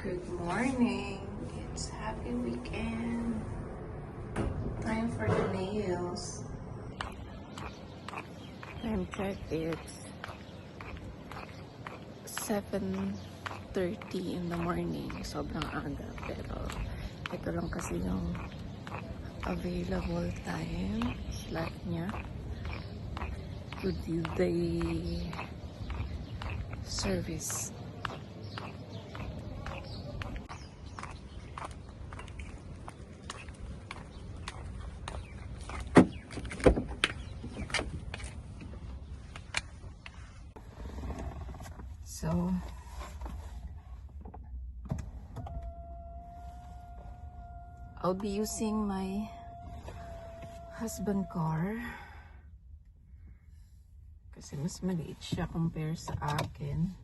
Good morning. It's happy weekend. Time for the nails. Time check, it's 7:30 in the morning. Sobrang aga, pero ito lang kasi yung available time slot niya to do the service. So, I'll be using my husband car kasi mas maliit siya compare sa akin.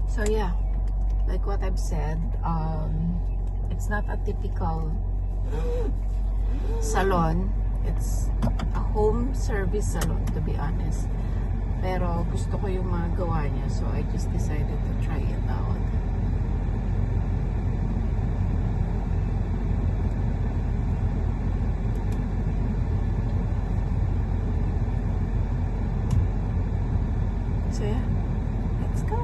So yeah, like what I've said, it's not a typical salon. It's a home service salon, to be honest. Pero gusto ko yung mga gawa niya, so I just decided to try it out. So yeah, let's go!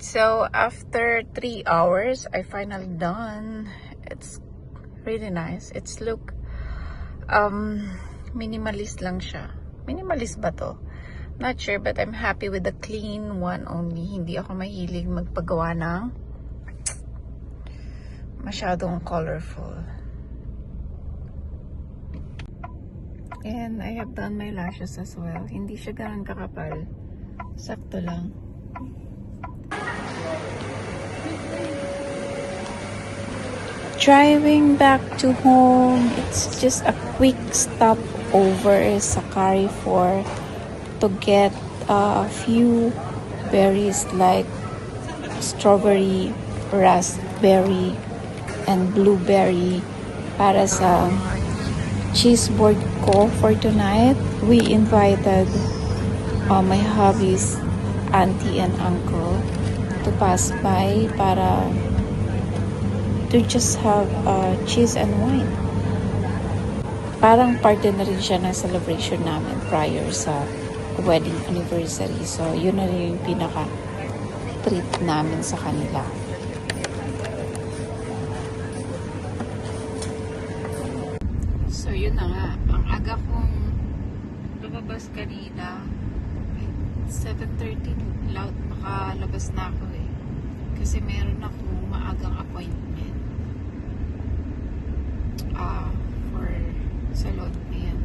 So after 3 hours, I finally done. It's really nice. It's look minimalist lang siya. Minimalist ba to? Not sure, but I'm happy with the clean one only. Hindi ako mahilig magpagawa ng masyadong colorful. And I have done my lashes as well. Hindi siya ganun kakapal. Sakto lang. Driving back to home, it's just a quick stop over sa Carrefour to get a few berries like strawberry, raspberry, and blueberry para sa cheese board ko for tonight. We invited my hubby's auntie and uncle to pass by para to just have cheese and wine. Parang parte na rin siya ng celebration namin prior sa wedding anniversary. So, yun na rin yung pinaka-treat namin sa kanila. So, yun na nga. Ang aga kong lumabas kanina. 7:30 loud makalabas na ako eh. Kasi meron akong maagang appointment. For salon. Ayan.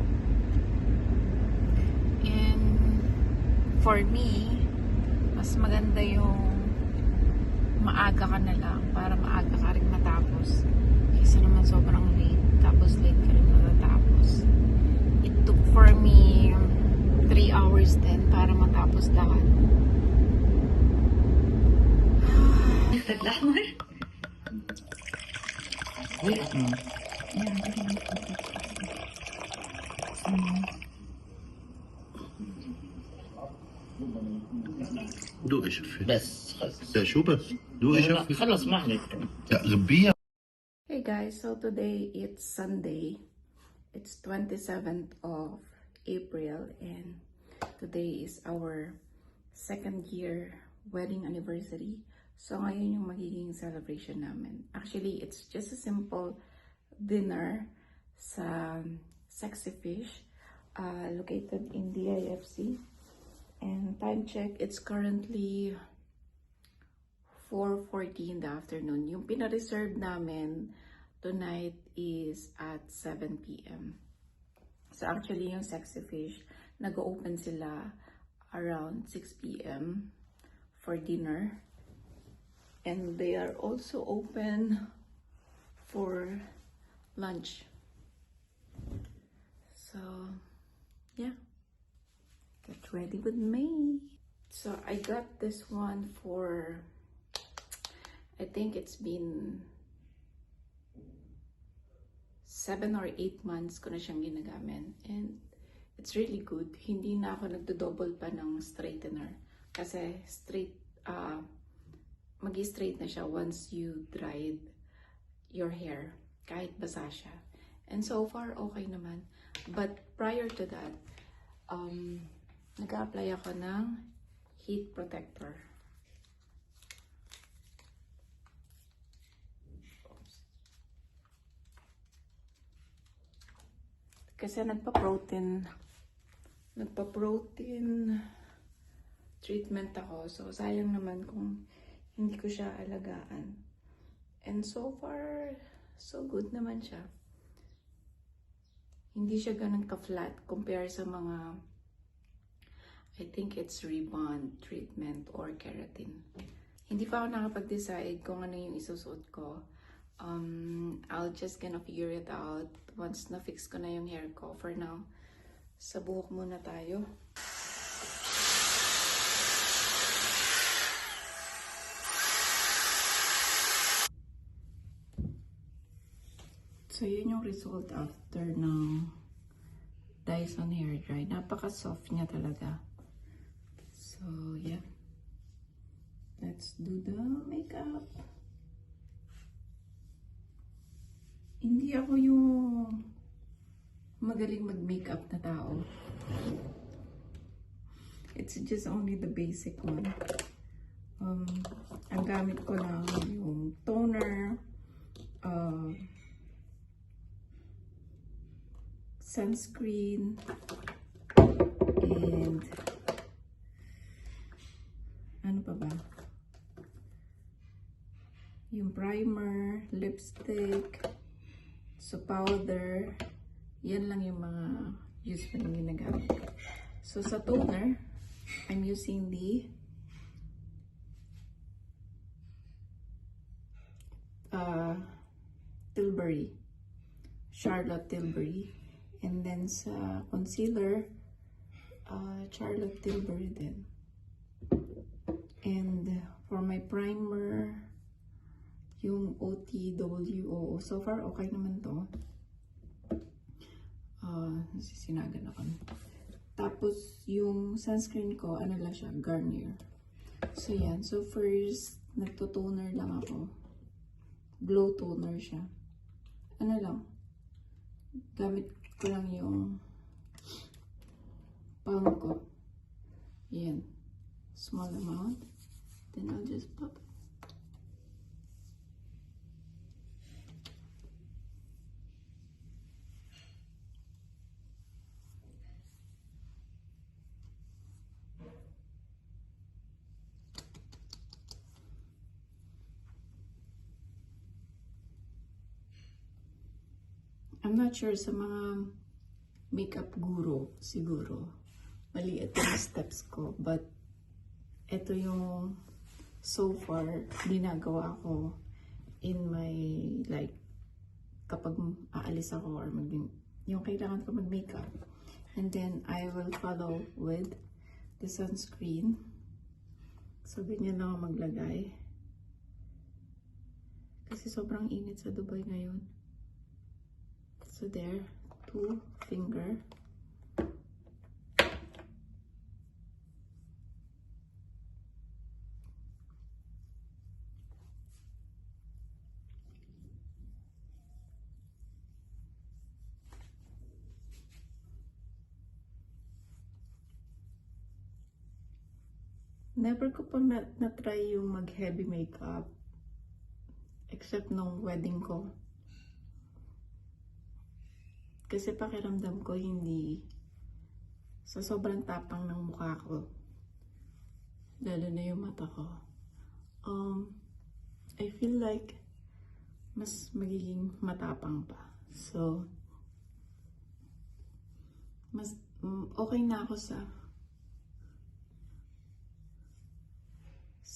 And for me, mas maganda yung maaga ka na lang para maaga ka rin matapos. Kasi naman sobrang late. Tapos late ka rin matatapos. It took for me 3 hours din para matapos lahat. Wait, دوقي شوفي. بس خلص. لا شو بس دوقي شوفي. خلص ما عليك. لا غبية. Hey guys, so today it's Sunday. It's 27th of April and today is our second year wedding anniversary. So ngayon yung magiging celebration namin. Actually, it's just a simple dinner sa Sexy Fish located in DIFC. And time check, it's currently 4:40 in the afternoon. Yung pina-reserve namin tonight is at 7 p.m. So actually yung Sexy Fish, nag-open sila around 6 p.m. for dinner. And they are also open for lunch. So, yeah. Get ready with me. So I got this one for, I think it's been 7 or 8 months ko na siyang ginagamit. And it's really good. Hindi na ako nagdo-double pa ng straightener. Kasi straight, magi-straight na siya once you dried your hair. Kahit basa siya. And so far, okay naman. But prior to that, nag-apply ako ng heat protector. Kasi nagpa-protein treatment ako. So, sayang naman kung hindi ko siya alagaan. And so far, so good naman siya. Hindi siya ganun ka-flat compare sa mga, I think it's rebond treatment or keratin. Hindi pa ako nakapag-decide kung ano yung isusuot ko. I'll just gonna figure it out once na-fix ko na yung hair ko. For now, sa buhok muna tayo. So, yun yung result after ng Dyson hair dry. Napaka-soft niya talaga. So, yeah. Let's do the makeup. Hindi ako yung magaling mag-makeup na tao. It's just only the basic one. Ang gamit ko lang yung toner, sunscreen, and ano pa ba? Yung primer, lipstick, so powder. Yan lang yung mga usual na ginagamit ko. So sa toner, I'm using the Tilbury, Charlotte Tilbury. And then sa concealer, Charlotte Tilbury din. And for my primer, yung OTWO. So far, okay naman to. Nasisinagan ako. Tapos, yung sunscreen ko, ano lang siya, Garnier. So, yan. So, first, nagto-toner lang ako. Glow toner siya. Ano lang. Gamit ko lang yung palm ko. Yan. Small amount. Then I'll just pop it. I'm not sure sa mga makeup guru, siguro maliit yung steps ko, but ito yung so far ginagawa ko in my, like, kapag aalis ako or yung kailangan ko mag-makeup. And then I will follow with the sunscreen. So ganyan lang ako maglagay kasi sobrang init sa Dubai ngayon. So there, 2 finger. Never ko pa na-try yung mag-heavy makeup. Except nung wedding ko. Kasi pakiramdam ko hindi sa sobrang tapang ng mukha ko. Lalo na yung mata ko. I feel like mas magiging matapang pa. So, mas okay na ako sa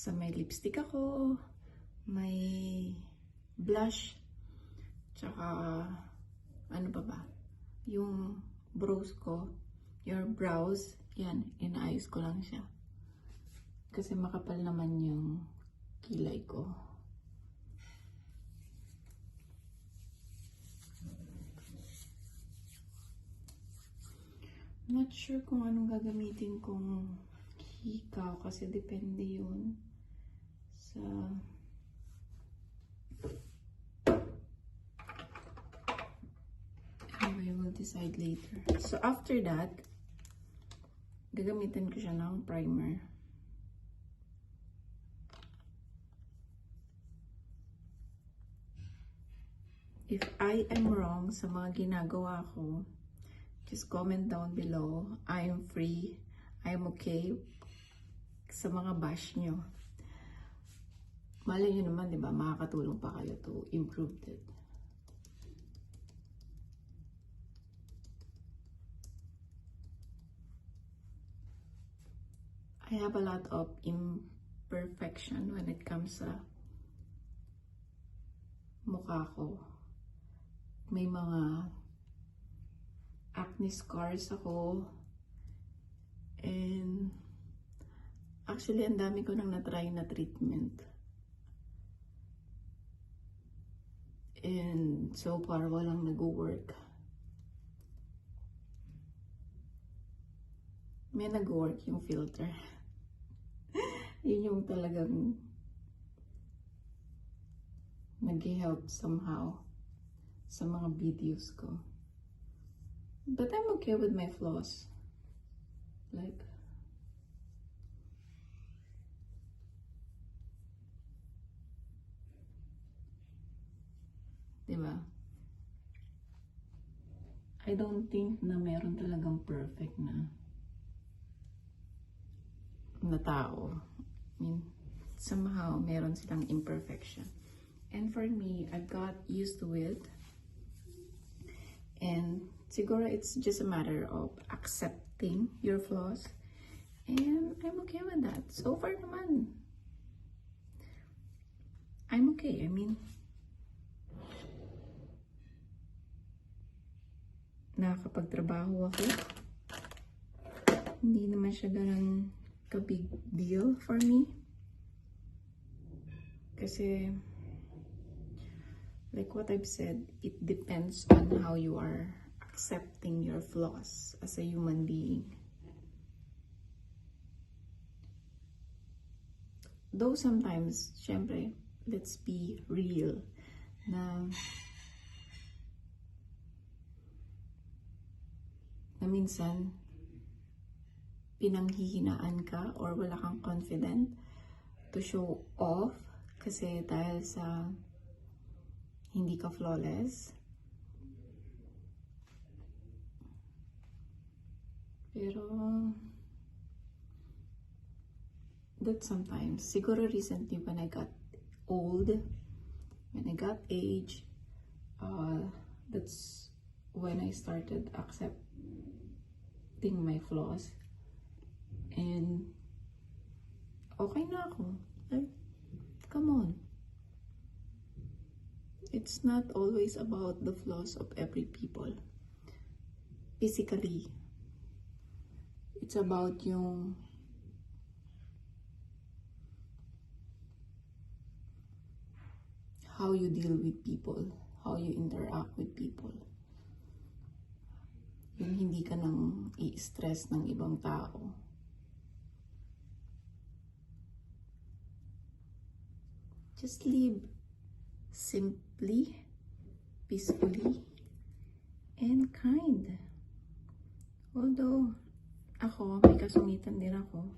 may lipstick ako, may blush, tsaka ano pa ba? Yung brows ko, your brows, yan, inaayos ko lang siya. Kasi makapal naman yung kilay ko. Not sure kung anong gagamitin kong hikaw kasi depende yun sa anyway, we'll decide later. So after that, gagamitin ko siya ng primer. If I am wrong sa mga ginagawa ko, just comment down below. I am free. I am okay sa mga bash nyo. Malay nyo naman, di ba? Makakatulong pa kayo to improve it. I have a lot of imperfection when it comes sa mukha ko. May mga acne scars ako. And actually, ang dami ko nang na-try na treatment. And so far, walang nag-work. May nag-work yung filter. Yun yung talagang nag-help somehow sa mga videos ko. But I'm okay with my flaws. Like, diba? I don't think na meron talagang perfect na tao. I mean, somehow meron silang imperfection. And for me, I've got used to it. And siguro it's just a matter of accepting your flaws. And I'm okay with that. So far naman, I'm okay. I mean, nakakapagtrabaho ako. Hindi naman siya ganun ka-big deal for me. Kasi, like what I've said, it depends on how you are accepting your flaws as a human being. Though sometimes, syempre, let's be real, na minsan, pinanghihinaan ka or wala kang confident to show off kasi dahil sa hindi ka flawless. Pero that sometimes, siguro recently when I got old, when I got age, that's when I started accepting my flaws. And okay na ako. Like, come on. It's not always about the flaws of every people. Physically. It's about yung how you deal with people, how you interact with people. Yung hindi ka nang i-stress ng ibang tao. Just live simply, peacefully, and kind. Although, ako, may kasungitan din ako.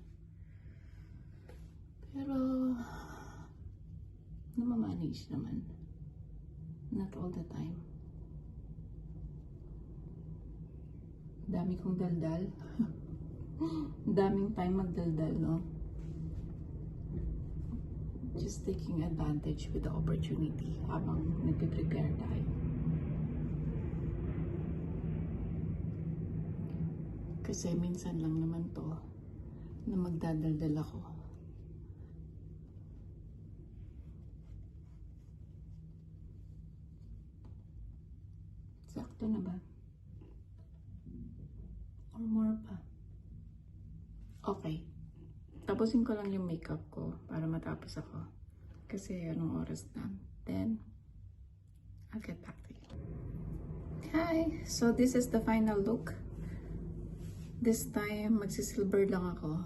Pero, namamanage naman. Not all the time. Dami kong daldal. Daming time magdaldal, no? Just taking advantage with the opportunity habang nagpe-prepare tayo. Kasi minsan lang naman to na magdadaldal ako. Sakto na ba? Or more pa? Okay. Tapusin ko lang yung makeup ko para matapos ako. Kasi anong oras na? Then, I'll get back to you. Hi! So this is the final look. This time, magsisilver lang ako.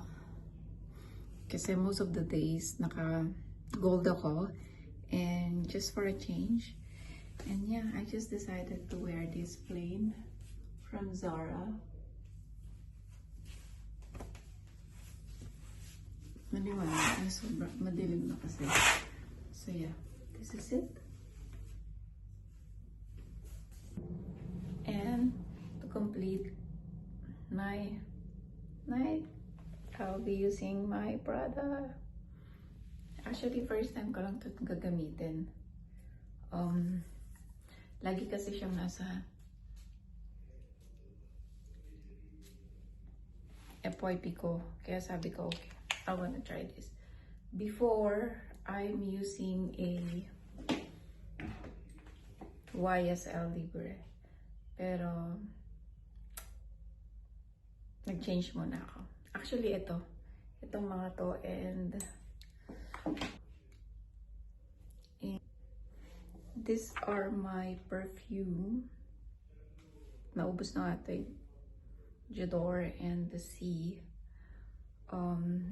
Kasi most of the days, naka-gold ako. And just for a change. And yeah, I just decided to wear this plain from Zara. Maliwanag na, sobrang madilim na kasi. So yeah, this is it. And to complete my night, I'll be using my Prada. Actually, first time ko lang ito gagamitin. Lagi kasi siyang nasa FYP ko. Kaya sabi ko, okay, I wanna try this. Before, I'm using a YSL Libre. Pero, nag-change muna ako. Actually, itong mga to, and these are my perfume. Naubos na ata yung J'adore and the Sea.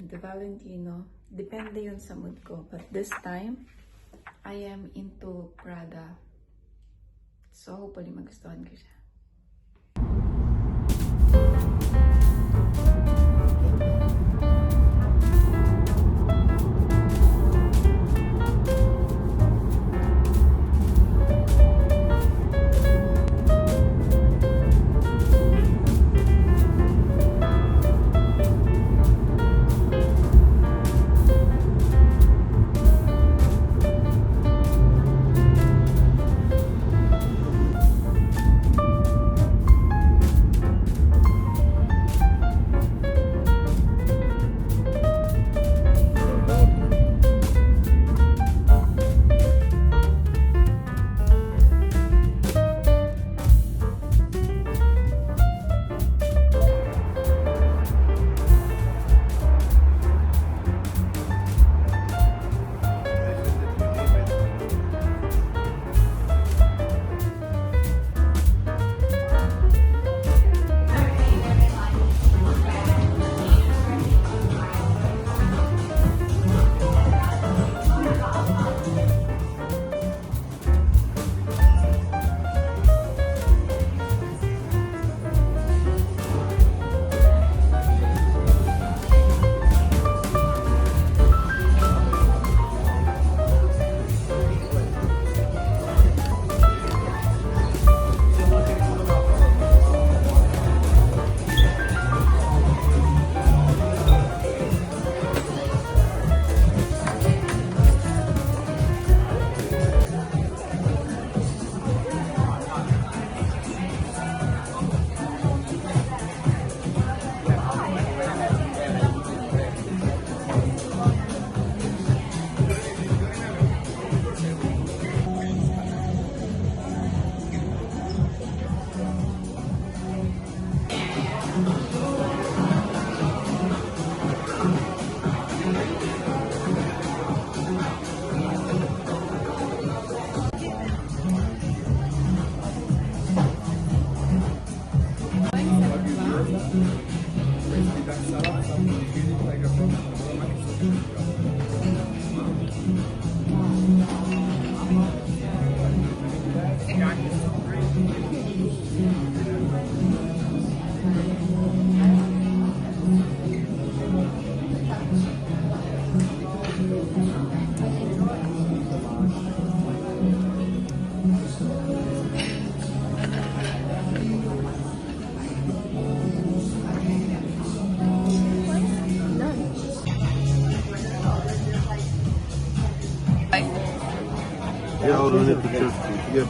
The Valentino. Depende yun sa mood ko. But this time, I am into Prada. So, hopefully magustuhan ko siya. اوروني بيكتشرز كتير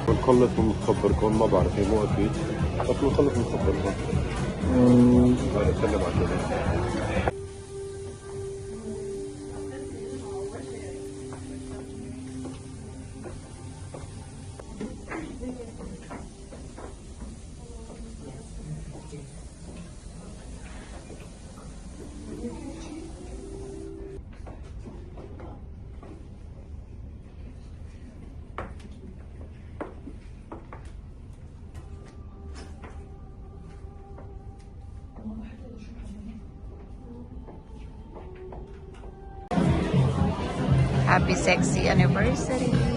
بنخلط ونخبركم ما بعرف هي مو اكيد بس بنخلط ونخبركم نتكلم عن كذا. Happy sexy anniversary.